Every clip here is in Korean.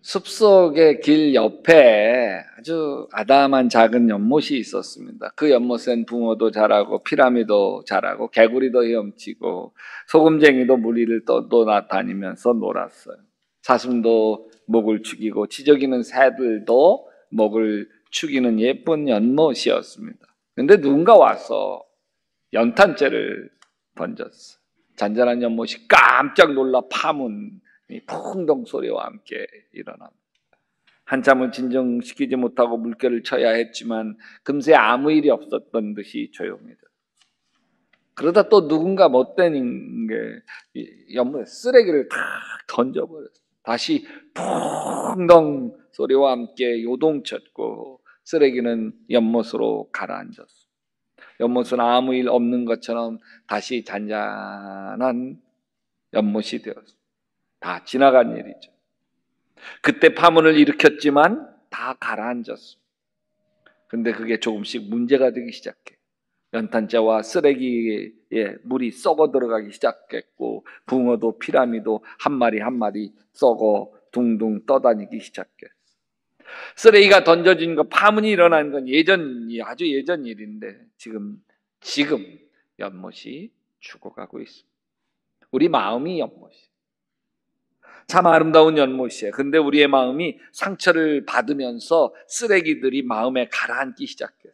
숲속의 길 옆에 아주 아담한 작은 연못이 있었습니다. 그 연못엔 붕어도 자라고 피라미도 자라고 개구리도 헤엄치고 소금쟁이도 무리를 떠다니면서 놀았어요. 사슴도 목을 축이고 지저귀는 새들도 목을 축이는 예쁜 연못이었습니다. 근데 누군가 와서 연탄재를 던졌어. 잔잔한 연못이 깜짝 놀라 파문이 풍덩 소리와 함께 일어납니다. 한참을 진정시키지 못하고 물결을 쳐야 했지만 금세 아무 일이 없었던 듯이 조용해졌어요. 그러다 또 누군가 못된 게 연못에 쓰레기를 탁 던져버렸어요. 다시 풍덩 소리와 함께 요동쳤고 쓰레기는 연못으로 가라앉았어요. 연못은 아무 일 없는 것처럼 다시 잔잔한 연못이 되었어요. 다 지나간 일이죠. 그때 파문을 일으켰지만 다 가라앉았어요. 근데 그게 조금씩 문제가 되기 시작해. 연탄재와 쓰레기에 물이 썩어 들어가기 시작했고 붕어도 피라미도 한 마리 한 마리 썩어 둥둥 떠다니기 시작했어요. 쓰레기가 던져진 거, 파문이 일어난 건 아주 예전 일인데 지금 연못이 죽어가고 있습니다. 우리 마음이 연못이에요. 참 아름다운 연못이에요. 근데 우리의 마음이 상처를 받으면서 쓰레기들이 마음에 가라앉기 시작해요.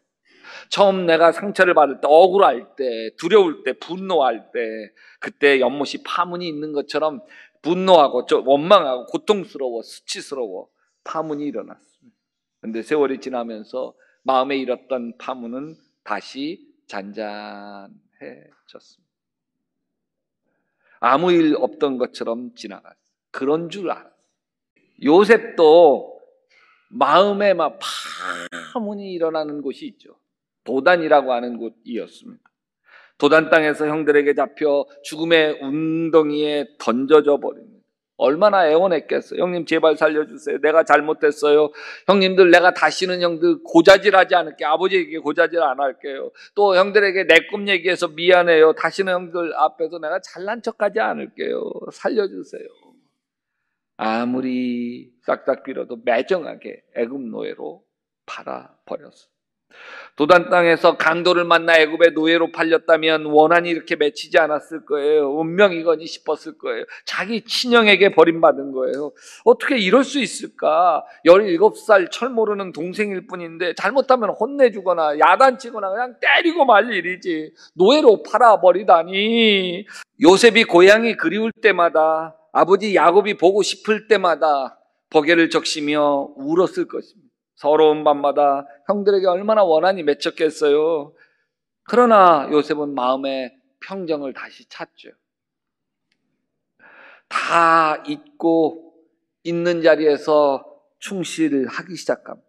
처음 내가 상처를 받을 때, 억울할 때, 두려울 때, 분노할 때, 그때 연못이 파문이 있는 것처럼 분노하고 원망하고 고통스러워, 수치스러워 파문이 일어났습니다. 근데 세월이 지나면서 마음에 일었던 파문은 다시 잔잔해졌습니다. 아무 일 없던 것처럼 지나갔어요. 그런 줄 알았어요. 요셉도 마음에 막 파문이 일어나는 곳이 있죠. 도단이라고 하는 곳이었습니다. 도단 땅에서 형들에게 잡혀 죽음의 웅덩이에 던져져 버립니다. 얼마나 애원했겠어요. 형님 제발 살려주세요. 내가 잘못했어요. 형님들 내가 다시는 형들 고자질하지 않을게요. 아버지에게 고자질 안 할게요. 또 형들에게 내 꿈 얘기해서 미안해요. 다시는 형들 앞에서 내가 잘난 척하지 않을게요. 살려주세요. 아무리 싹싹 빌어도 매정하게 애굽 노예로 팔아버렸어요. 도단 땅에서 강도를 만나 애굽의 노예로 팔렸다면 원한이 이렇게 맺히지 않았을 거예요. 운명이거니 싶었을 거예요. 자기 친형에게 버림받은 거예요. 어떻게 이럴 수 있을까? 17살 철 모르는 동생일 뿐인데 잘못하면 혼내주거나 야단치거나 그냥 때리고 말 일이지. 노예로 팔아버리다니. 요셉이 고향이 그리울 때마다, 아버지 야곱이 보고 싶을 때마다 버게를 적시며 울었을 것입니다. 서러운 밤마다 형들에게 얼마나 원한이 맺혔겠어요. 그러나 요셉은 마음의 평정을 다시 찾죠. 다 잊고 있는 자리에서 충실하기 시작합니다.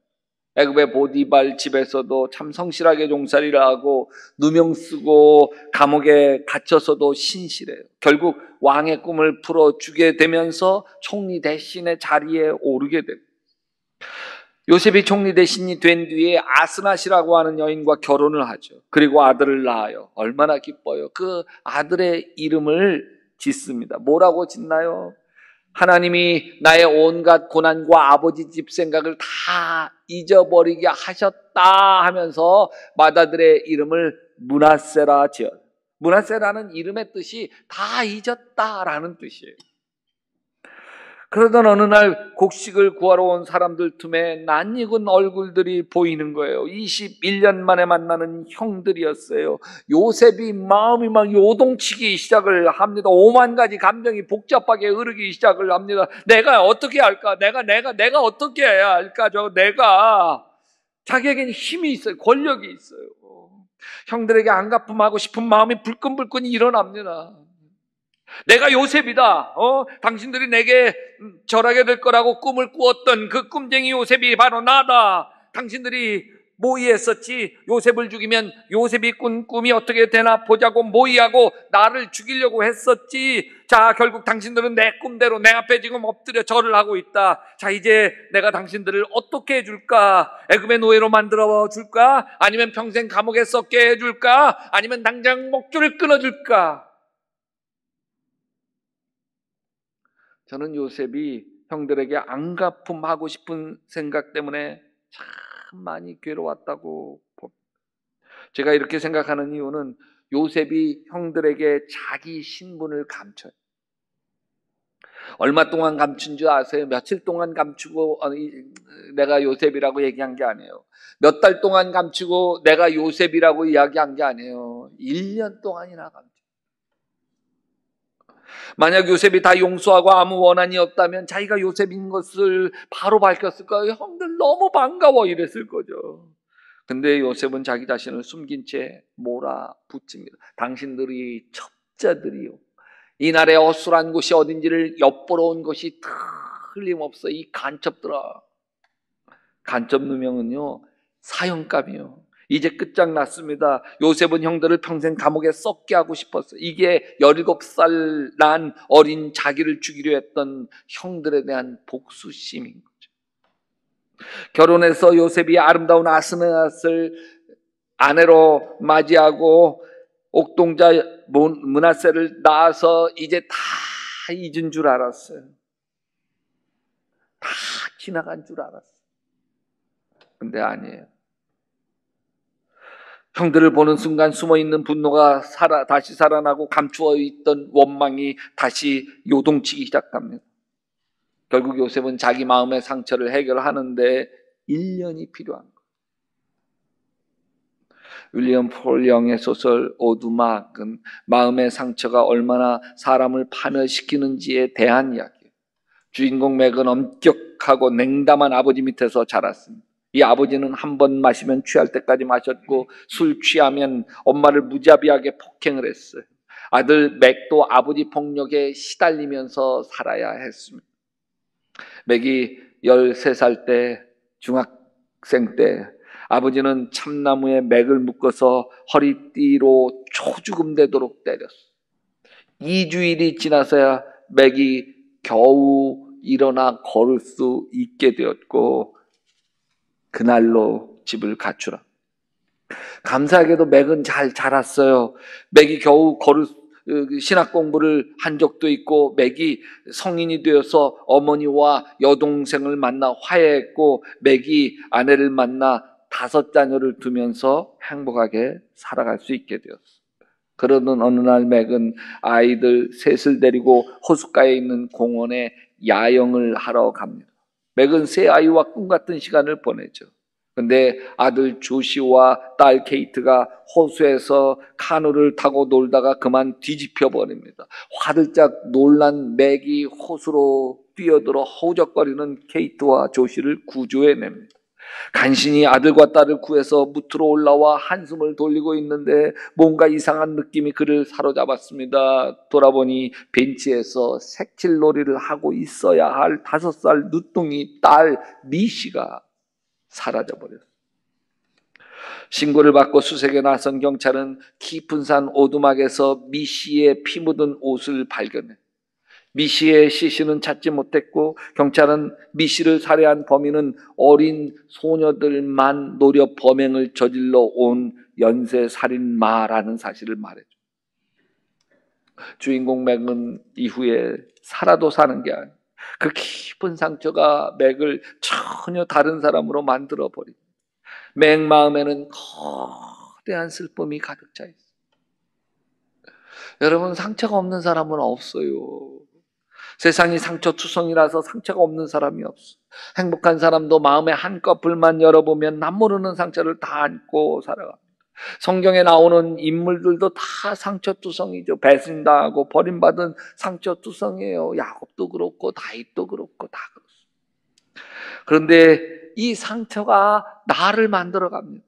애굽의 보디발 집에서도 참 성실하게 종살이를 하고 누명 쓰고 감옥에 갇혀서도 신실해요. 결국 왕의 꿈을 풀어주게 되면서 총리 대신의 자리에 오르게 됩니다. 요셉이 총리 대신이 된 뒤에 아스낫이라고 하는 여인과 결혼을 하죠. 그리고 아들을 낳아요. 얼마나 기뻐요. 그 아들의 이름을 짓습니다. 뭐라고 짓나요? 하나님이 나의 온갖 고난과 아버지 집 생각을 다 잊어버리게 하셨다 하면서 맏아들의 이름을 므낫세라 지어요. 므낫세라는 이름의 뜻이 다 잊었다라는 뜻이에요. 그러던 어느 날 곡식을 구하러 온 사람들 틈에 낯익은 얼굴들이 보이는 거예요. 21년 만에 만나는 형들이었어요. 요셉이 마음이 막 요동치기 시작을 합니다. 5만 가지 감정이 복잡하게 흐르기 시작을 합니다. 내가 어떻게 할까? 내가 어떻게 해야 할까? 내가 자기에게는 힘이 있어요. 권력이 있어요. 형들에게 안갚음하고 싶은 마음이 불끈불끈 일어납니다. 내가 요셉이다. 당신들이 내게 절하게 될 거라고 꿈을 꾸었던 그 꿈쟁이 요셉이 바로 나다. 당신들이 모의했었지. 요셉을 죽이면 요셉이 꾼 꿈이 어떻게 되나 보자고 모의하고 나를 죽이려고 했었지. 자, 결국 당신들은 내 꿈대로 내 앞에 지금 엎드려 절을 하고 있다. 자, 이제 내가 당신들을 어떻게 해줄까? 애굽의 노예로 만들어 줄까? 아니면 평생 감옥에 썩게 해줄까? 아니면 당장 목줄을 끊어줄까? 저는 요셉이 형들에게 안갚음하고 싶은 생각 때문에 참 많이 괴로웠다고 봅니다. 제가 이렇게 생각하는 이유는 요셉이 형들에게 자기 신분을 감춰요. 얼마 동안 감춘 줄 아세요? 며칠 동안 감추고 내가 요셉이라고 얘기한 게 아니에요. 몇 달 동안 감추고 내가 요셉이라고 이야기한 게 아니에요. 1년 동안이나 감추고. 만약 요셉이 다 용서하고 아무 원한이 없다면 자기가 요셉인 것을 바로 밝혔을 거예요. 형들 너무 반가워 이랬을 거죠. 근데 요셉은 자기 자신을 숨긴 채 몰아붙입니다. 당신들이 첩자들이요, 이날의 어술한 곳이 어딘지를 엿보러 온 것이 틀림없어. 이 간첩들아. 간첩 누명은요, 사형감이요. 이제 끝장났습니다. 요셉은 형들을 평생 감옥에 썩게 하고 싶었어요. 이게 17살 난 어린 자기를 죽이려 했던 형들에 대한 복수심인 거죠. 결혼해서 요셉이 아름다운 아스나앗을 아내로 맞이하고 옥동자 므낫세를 낳아서 이제 다 잊은 줄 알았어요. 다 지나간 줄 알았어요. 근데 아니에요. 형들을 보는 순간 숨어있는 분노가 다시 살아나고 감추어 있던 원망이 다시 요동치기 시작합니다. 결국 요셉은 자기 마음의 상처를 해결하는데 1년이 필요한 거예요. 윌리엄 폴 영의 소설 오두막은 마음의 상처가 얼마나 사람을 파멸시키는지에 대한 이야기예요. 주인공 맥은 엄격하고 냉담한 아버지 밑에서 자랐습니다. 이 아버지는 한 번 마시면 취할 때까지 마셨고 술 취하면 엄마를 무자비하게 폭행을 했어요. 아들 맥도 아버지 폭력에 시달리면서 살아야 했습니다. 맥이 13살 때, 중학생 때 아버지는 참나무에 맥을 묶어서 허리띠로 초죽음 되도록 때렸어요. 2주일이 지나서야 맥이 겨우 일어나 걸을 수 있게 되었고 그날로 집을 갖추라. 감사하게도 맥은 잘 자랐어요. 맥이 겨우 신학 공부를 한 적도 있고 맥이 성인이 되어서 어머니와 여동생을 만나 화해했고 맥이 아내를 만나 5 자녀를 두면서 행복하게 살아갈 수 있게 되었어요. 그러던 어느 날 맥은 아이들 셋을 데리고 호숫가에 있는 공원에 야영을 하러 갑니다. 맥은 새 아이와 꿈같은 시간을 보내죠. 근데 아들 조시와 딸 케이트가 호수에서 카누를 타고 놀다가 그만 뒤집혀 버립니다. 화들짝 놀란 맥이 호수로 뛰어들어 허우적거리는 케이트와 조시를 구조해냅니다. 간신히 아들과 딸을 구해서 무트로 올라와 한숨을 돌리고 있는데 뭔가 이상한 느낌이 그를 사로잡았습니다. 돌아보니 벤치에서 색칠놀이를 하고 있어야 할 5살 늦둥이 딸 미시가 사라져버렸어요. 신고를 받고 수색에 나선 경찰은 깊은 산 오두막에서 미시의 피 묻은 옷을 발견해 미시의 시신은 찾지 못했고 경찰은 미시를 살해한 범인은 어린 소녀들만 노려 범행을 저질러 온 연쇄살인마라는 사실을 말해줘. 주인공 맥은 이후에 살아도 사는 게 아니에요. 그 깊은 상처가 맥을 전혀 다른 사람으로 만들어버립니다. 맥 마음에는 거대한 슬픔이 가득 차 있어요. 여러분, 상처가 없는 사람은 없어요. 세상이 상처투성이라서 상처가 없는 사람이 없어. 행복한 사람도 마음에 한꺼풀만 열어보면 남모르는 상처를 다 안고 살아갑니다. 성경에 나오는 인물들도 다 상처투성이죠. 배신당하고 버림받은 상처투성이에요. 야곱도 그렇고 다윗도 그렇고 다 그렇습니다. 그런데 이 상처가 나를 만들어갑니다.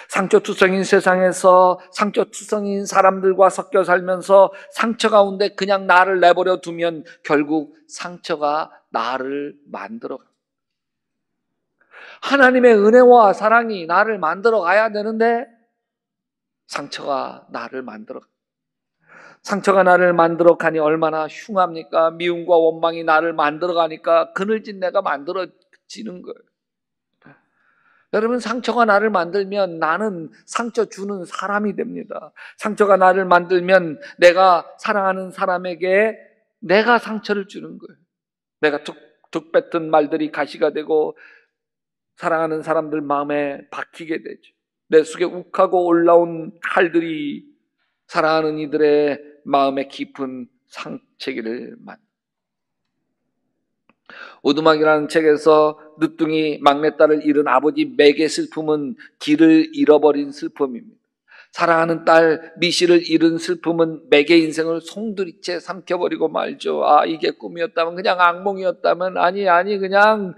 상처투성인 세상에서 상처투성인 사람들과 섞여 살면서 상처 가운데 그냥 나를 내버려 두면 결국 상처가 나를 만들어갑니다. 하나님의 은혜와 사랑이 나를 만들어 가야 되는데 상처가 나를 만들어 갑니다. 상처가 나를 만들어 가니 얼마나 흉합니까? 미움과 원망이 나를 만들어 가니까 그늘진 내가 만들어지는 거예요. 여러분, 상처가 나를 만들면 나는 상처 주는 사람이 됩니다. 상처가 나를 만들면 내가 사랑하는 사람에게 내가 상처를 주는 거예요. 내가 툭 득 뱉은 말들이 가시가 되고 사랑하는 사람들 마음에 박히게 되죠. 내 속에 욱하고 올라온 칼들이 사랑하는 이들의 마음에 깊은 상처기를 만. 오두막이라는 책에서 늦둥이 막내딸을 잃은 아버지 맥의 슬픔은 길을 잃어버린 슬픔입니다. 사랑하는 딸 미시를 잃은 슬픔은 맥의 인생을 송두리째 삼켜버리고 말죠. 아, 이게 꿈이었다면, 그냥 악몽이었다면, 아니 그냥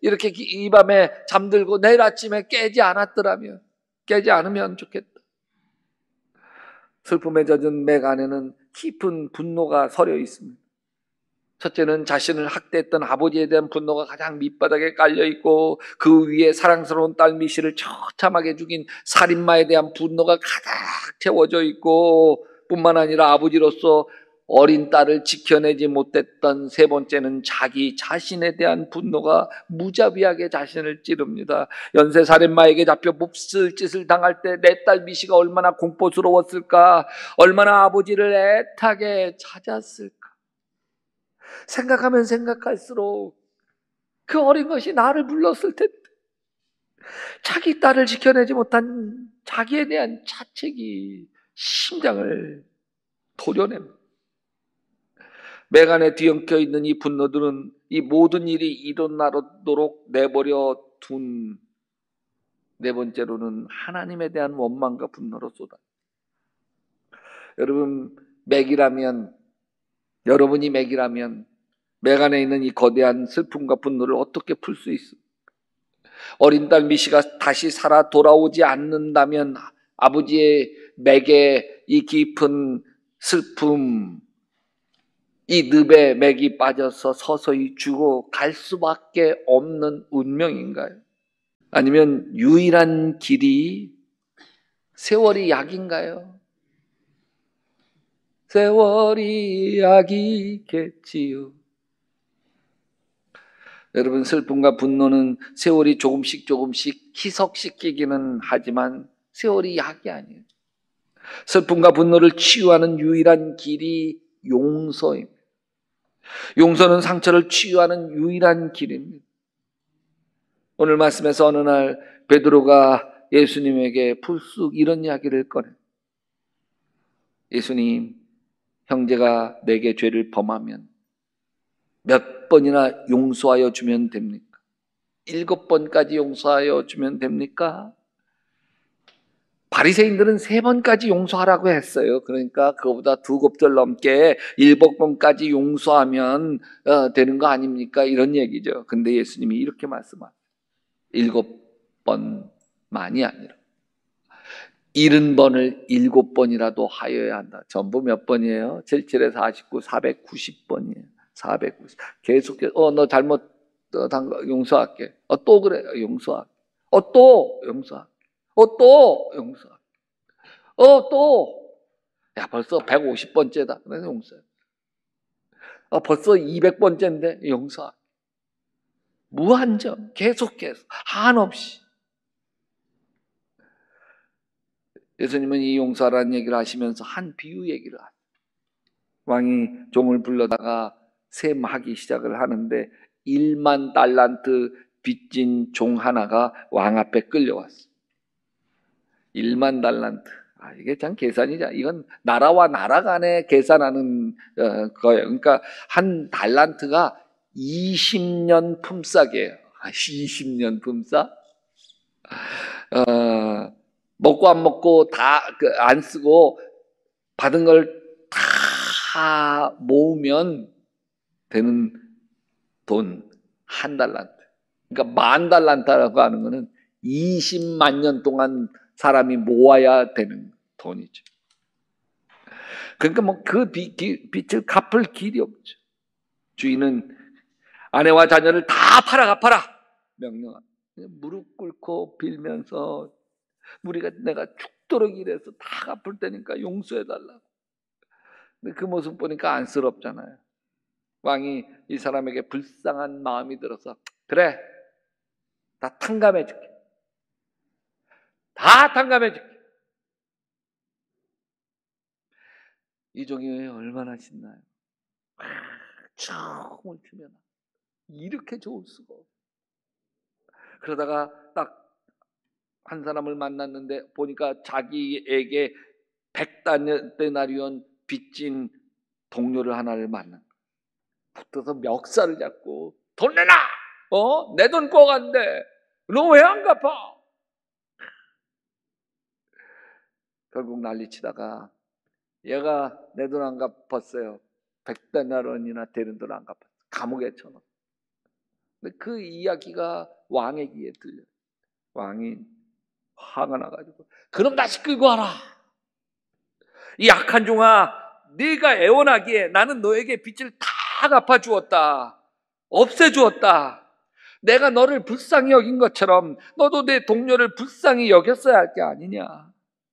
이렇게 이 밤에 잠들고 내일 아침에 깨지 않으면 좋겠다. 슬픔에 젖은 맥 안에는 깊은 분노가 서려 있습니다. 첫째는 자신을 학대했던 아버지에 대한 분노가 가장 밑바닥에 깔려있고, 그 위에 사랑스러운 딸 미시를 처참하게 죽인 살인마에 대한 분노가 가득 채워져 있고, 뿐만 아니라 아버지로서 어린 딸을 지켜내지 못했던 세 번째는 자기 자신에 대한 분노가 무자비하게 자신을 찌릅니다. 연쇄 살인마에게 잡혀 몹쓸 짓을 당할 때 내 딸 미시가 얼마나 공포스러웠을까, 얼마나 아버지를 애타게 찾았을까. 생각하면 생각할수록 그 어린 것이 나를 불렀을 텐데, 자기 딸을 지켜내지 못한 자기에 대한 자책이 심장을 도려냅니다. 맥 안에 뒤엉켜 있는 이 분노들은 이 모든 일이 일어나도록 내버려 둔 네 번째로는 하나님에 대한 원망과 분노로 쏟아. 여러분이 맥이라면 맥 안에 있는 이 거대한 슬픔과 분노를 어떻게 풀 수 있습니까? 어린 딸 미시가 다시 살아 돌아오지 않는다면 아버지의 맥에 이 깊은 슬픔, 이 늪에 맥이 빠져서 서서히 죽어 갈 수밖에 없는 운명인가요? 아니면 유일한 길이 세월이 약인가요? 세월이 약이겠지요. 여러분, 슬픔과 분노는 세월이 조금씩 희석시키기는 하지만 세월이 약이 아니에요. 슬픔과 분노를 치유하는 유일한 길이 용서입니다. 용서는 상처를 치유하는 유일한 길입니다. 오늘 말씀에서 어느 날 베드로가 예수님에게 불쑥 이런 이야기를 꺼내요. 예수님, 형제가 내게 죄를 범하면 몇 번이나 용서하여 주면 됩니까? 7번까지 용서하여 주면 됩니까? 바리새인들은 3번까지 용서하라고 했어요. 그러니까 그거보다 2곱절 넘게 7번까지 용서하면 되는 거 아닙니까? 이런 얘기죠. 근데 예수님이 이렇게 말씀하세요. 7번만이 아니라 70번을 7번이라도 하여야 한다. 전부 몇 번이에요? 77에 49, 490번이에요. 490. 계속해서 너 잘못 용서할게. 또 그래. 용서할게. 또 용서할게. 또 용서할게. 또. 야, 벌써 150번째다. 그래서 용서해. 벌써 200번째인데 용서할게. 무한정. 계속해서. 한없이. 예수님은 이 용서하라는 얘기를 하시면서 한 비유 얘기를 하세요. 왕이 종을 불러다가 셈하기 시작을 하는데 1만 달란트 빚진 종 하나가 왕 앞에 끌려왔어. 1만 달란트. 이게 참 계산이자. 이건 나라와 나라 간에 계산하는 거예요. 그러니까 한 달란트가 20년 품삯이에요. 20년 품삯? 먹고 안 먹고 다 안 쓰고 받은 걸 다 모으면 되는 돈 한 달란트. 그러니까 10,000달란트라고 하는 거는 20만 년 동안 사람이 모아야 되는 돈이죠. 그러니까 뭐 그 빚을 갚을 길이 없죠. 주인은 아내와 자녀를 다 팔아갚아라 명령합니다. 무릎 꿇고 빌면서 내가 죽도록 일해서 다 갚을 테니까 용서해달라고. 근데 그 모습 보니까 안쓰럽잖아요. 왕이 이 사람에게 불쌍한 마음이 들어서 그래, 다 탕감해줄게. 다 탕감해줄게. 이 종이 얼마나 신나요. 춤을 추면 이렇게 좋을 수가 없어. 그러다가 딱 한 사람을 만났는데 보니까 자기에게 100데나리온 빚진 동료를 하나를 만난 거야. 붙어서 멱살을 잡고 돈 내놔! 내 돈 꼭 안 돼. 너 왜 안 갚아? 결국 난리치다가 얘가 내 돈 안 갚았어요. 100데나리온이나 되는 돈 안 갚았어. 감옥에 쳐넣어. 근데 그 이야기가 왕의 귀에 들려. 왕이 화가 나가지고 그럼 다시 끌고 와라. 이 악한 종아, 네가 애원하기에 나는 너에게 빚을 다 갚아주었다. 없애주었다. 내가 너를 불쌍히 여긴 것처럼 너도 내 동료를 불쌍히 여겼어야 할 게 아니냐.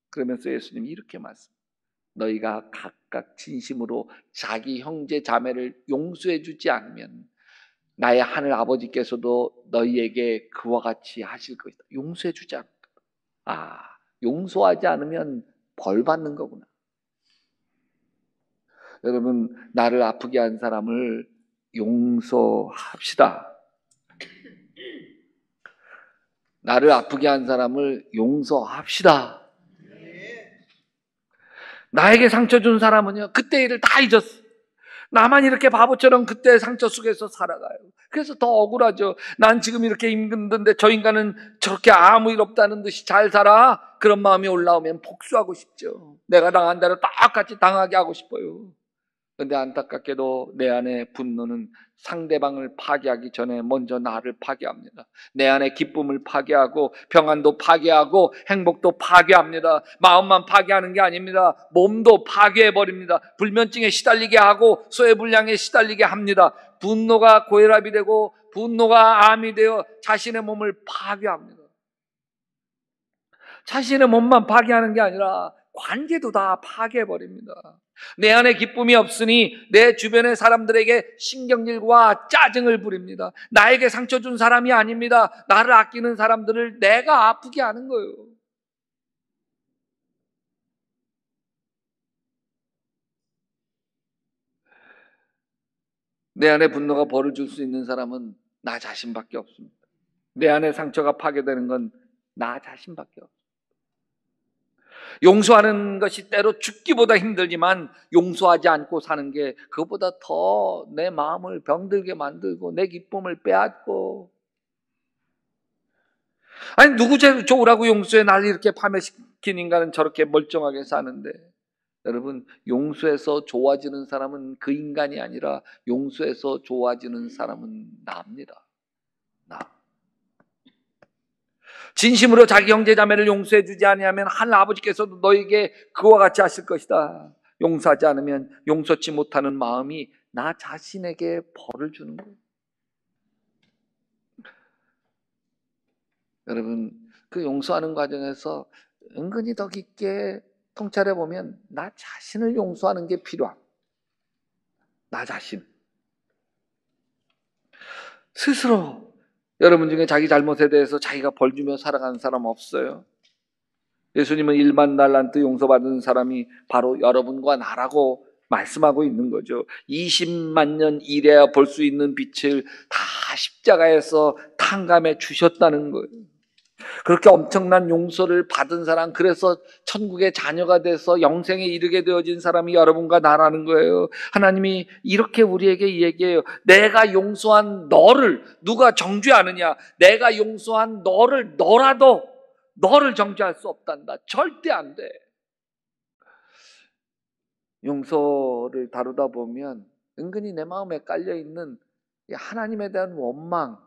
그러면서 예수님이 이렇게 말씀. 너희가 각각 진심으로 자기 형제 자매를 용서해 주지 않으면 나의 하늘 아버지께서도 너희에게 그와 같이 하실 것이다. 용서해 주지 않다. 용서하지 않으면 벌 받는 거구나. 여러분, 나를 아프게 한 사람을 용서합시다. 나를 아프게 한 사람을 용서합시다. 나에게 상처 준 사람은요, 그때 일을 다 잊었어. 나만 이렇게 바보처럼 그때 상처 속에서 살아가요. 그래서 더 억울하죠. 난 지금 이렇게 힘든데 저 인간은 저렇게 아무 일 없다는 듯이 잘 살아. 그런 마음이 올라오면 복수하고 싶죠. 내가 당한 대로 똑같이 당하게 하고 싶어요. 그런데 안타깝게도 내 안에 분노는 상대방을 파괴하기 전에 먼저 나를 파괴합니다. 내 안에 기쁨을 파괴하고 평안도 파괴하고 행복도 파괴합니다. 마음만 파괴하는 게 아닙니다. 몸도 파괴해버립니다. 불면증에 시달리게 하고 소외불량에 시달리게 합니다. 분노가 고혈압이 되고 분노가 암이 되어 자신의 몸을 파괴합니다. 자신의 몸만 파괴하는 게 아니라 관계도 다 파괴해버립니다. 내 안에 기쁨이 없으니 내 주변의 사람들에게 신경질과 짜증을 부립니다. 나에게 상처 준 사람이 아닙니다. 나를 아끼는 사람들을 내가 아프게 하는 거예요. 내 안에 분노가 벌을 줄 수 있는 사람은 나 자신밖에 없습니다. 내 안에 상처가 파괴되는 건 나 자신밖에 없습니다. 용서하는 것이 때로 죽기보다 힘들지만 용서하지 않고 사는 게 그것보다 더 내 마음을 병들게 만들고 내 기쁨을 빼앗고, 아니 누구 좋으라고 용서해. 날 이렇게 파멸시킨 인간은 저렇게 멀쩡하게 사는데. 여러분, 용서해서 좋아지는 사람은 그 인간이 아니라 용서해서 좋아지는 사람은 나입니다. 나. 진심으로 자기 형제 자매를 용서해 주지 아니하면 하늘 아버지께서도 너에게 그와 같이 하실 것이다. 용서하지 않으면 용서치 못하는 마음이 나 자신에게 벌을 주는 거예요. 여러분, 그 용서하는 과정에서 은근히 더 깊게 통찰해 보면 나 자신을 용서하는 게 필요합니다. 나 자신 스스로. 여러분 중에 자기 잘못에 대해서 자기가 벌 주며 살아가는 사람 없어요? 예수님은 1만 달란트 용서받은 사람이 바로 여러분과 나라고 말씀하고 있는 거죠. 20만 년 일해야 볼 수 있는 빛을 다 십자가에서 탕감해 주셨다는 거예요. 그렇게 엄청난 용서를 받은 사람, 그래서 천국의 자녀가 돼서 영생에 이르게 되어진 사람이 여러분과 나라는 거예요. 하나님이 이렇게 우리에게 얘기해요. 내가 용서한 너를 누가 정죄하느냐? 내가 용서한 너를 너라도 너를 정죄할 수 없단다. 절대 안 돼. 용서를 다루다 보면 은근히 내 마음에 깔려있는 하나님에 대한 원망,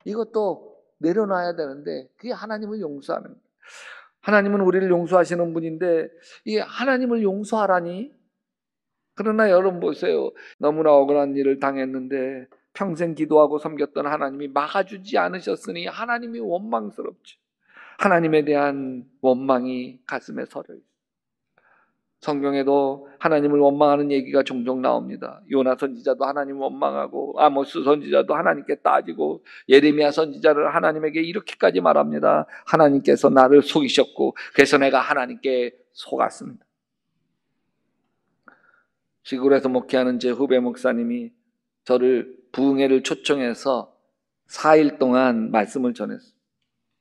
이것도 내려놔야 되는데 그게 하나님을 용서하는 거예요. 하나님은 우리를 용서하시는 분인데 이 하나님을 용서하라니? 그러나 여러분 보세요. 너무나 억울한 일을 당했는데 평생 기도하고 섬겼던 하나님이 막아주지 않으셨으니 하나님이 원망스럽죠. 하나님에 대한 원망이 가슴에 서려요. 성경에도 하나님을 원망하는 얘기가 종종 나옵니다. 요나 선지자도 하나님 원망하고 아모스 선지자도 하나님께 따지고 예레미야 선지자를 하나님에게 이렇게까지 말합니다. 하나님께서 나를 속이셨고 그래서 내가 하나님께 속았습니다. 시골에서 목회하는 제 후배 목사님이 저를 부흥회를 초청해서 4일 동안 말씀을 전했어요.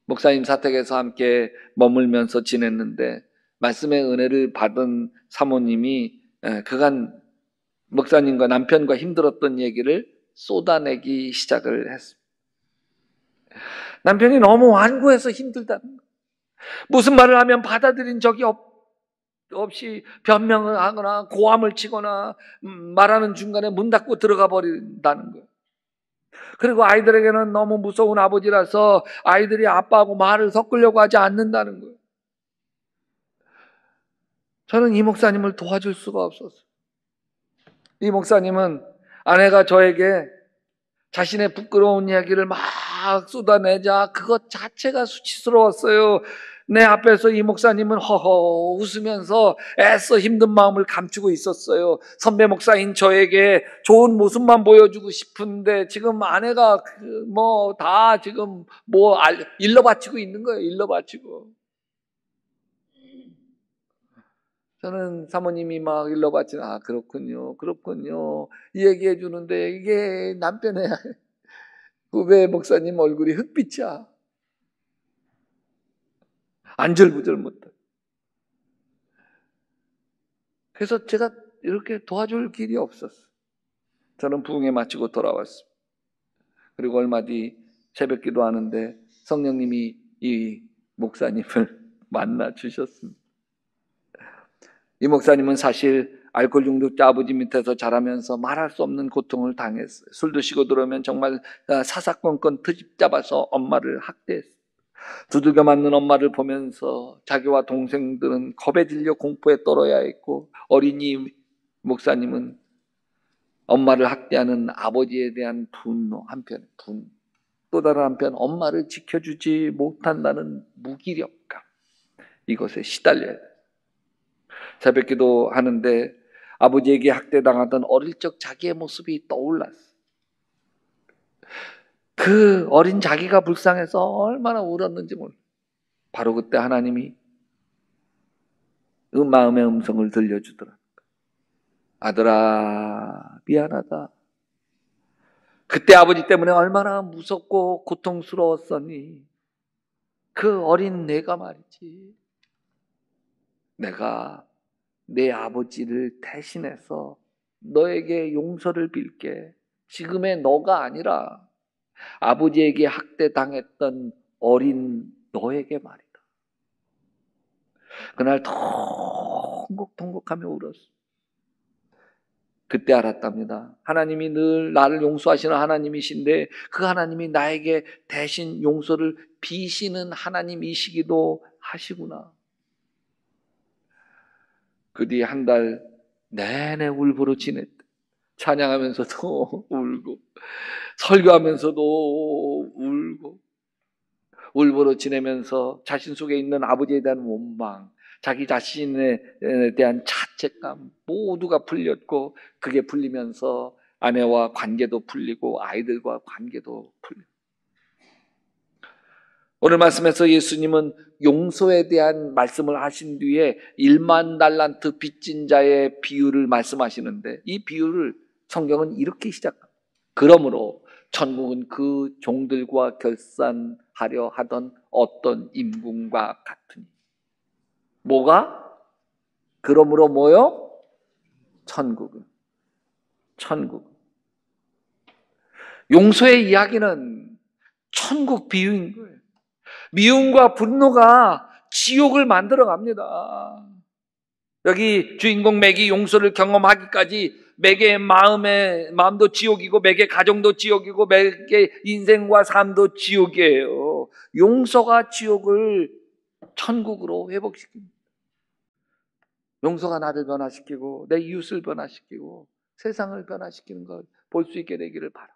목사님 사택에서 함께 머물면서 지냈는데 말씀의 은혜를 받은 사모님이 그간 목사님과 남편과 힘들었던 얘기를 쏟아내기 시작을 했습니다. 남편이 너무 완고해서 힘들다는 거예요. 무슨 말을 하면 받아들인 적이 없이 변명을 하거나 고함을 치거나 말하는 중간에 문 닫고 들어가 버린다는 거예요. 그리고 아이들에게는 너무 무서운 아버지라서 아이들이 아빠하고 말을 섞으려고 하지 않는다는 거예요. 저는 이 목사님을 도와줄 수가 없었어요. 이 목사님은 아내가 저에게 자신의 부끄러운 이야기를 막 쏟아내자 그것 자체가 수치스러웠어요. 내 앞에서 이 목사님은 허허 웃으면서 애써 힘든 마음을 감추고 있었어요. 선배 목사인 저에게 좋은 모습만 보여주고 싶은데 지금 아내가 다 지금 일러 바치고 있는 거예요. 일러 바치고. 저는 사모님이 막 일러 바치는 그렇군요. 이 얘기해 주는데 이게 남편의 후배 목사님 얼굴이 흑빛이야. 안절부절 못해. 그래서 제가 이렇게 도와줄 길이 없었어요. 저는 부흥회 마치고 돌아왔습니다. 그리고 얼마 뒤 새벽 기도하는데 성령님이 이 목사님을 만나 주셨습니다. 이 목사님은 사실 알코올 중독자 아버지 밑에서 자라면서 말할 수 없는 고통을 당했어요. 술 드시고 들어오면 정말 사사건건 트집 잡아서 엄마를 학대했어요. 두들겨 맞는 엄마를 보면서 자기와 동생들은 겁에 질려 공포에 떨어야 했고 어린이 목사님은 엄마를 학대하는 아버지에 대한 분노 한편 또 다른 한편 엄마를 지켜주지 못한다는 무기력감 이것에 시달려야 돼요. 새벽 기도하는데 아버지에게 학대당하던 어릴 적 자기의 모습이 떠올랐어요. 그 어린 자기가 불쌍해서 얼마나 울었는지 몰라요. 바로 그때 하나님이 그 마음의 음성을 들려주더라. 아들아 미안하다. 그때 아버지 때문에 얼마나 무섭고 고통스러웠었니. 그 어린 내가 말이지. 내가 내 아버지를 대신해서 너에게 용서를 빌게. 지금의 너가 아니라 아버지에게 학대당했던 어린 너에게 말이다. 그날 통곡통곡하며 울었어. 그때 알았답니다. 하나님이 늘 나를 용서하시는 하나님이신데 그 하나님이 나에게 대신 용서를 비시는 하나님이시기도 하시구나. 그 뒤에 한 달 내내 울보로 지냈다. 찬양하면서도 울고 설교하면서도 울고 울보로 지내면서 자신 속에 있는 아버지에 대한 원망, 자기 자신에 대한 자책감 모두가 풀렸고 그게 풀리면서 아내와 관계도 풀리고 아이들과 관계도 풀리고 오늘 말씀에서 예수님은 용서에 대한 말씀을 하신 뒤에 1만 달란트 빚진 자의 비유를 말씀하시는데 이 비유를 성경은 이렇게 시작합니다. 그러므로 천국은 그 종들과 결산하려 하던 어떤 임금과 같으니 뭐가? 그러므로 뭐요? 천국은 용서의 이야기는 천국 비유인 거예요. 미움과 분노가 지옥을 만들어 갑니다. 여기 주인공 맥이 용서를 경험하기까지 맥의 마음도 지옥이고 맥의 가정도 지옥이고 맥의 인생과 삶도 지옥이에요. 용서가 지옥을 천국으로 회복시킵니다. 용서가 나를 변화시키고 내 이웃을 변화시키고 세상을 변화시키는 걸 볼 수 있게 되기를 바랍니다.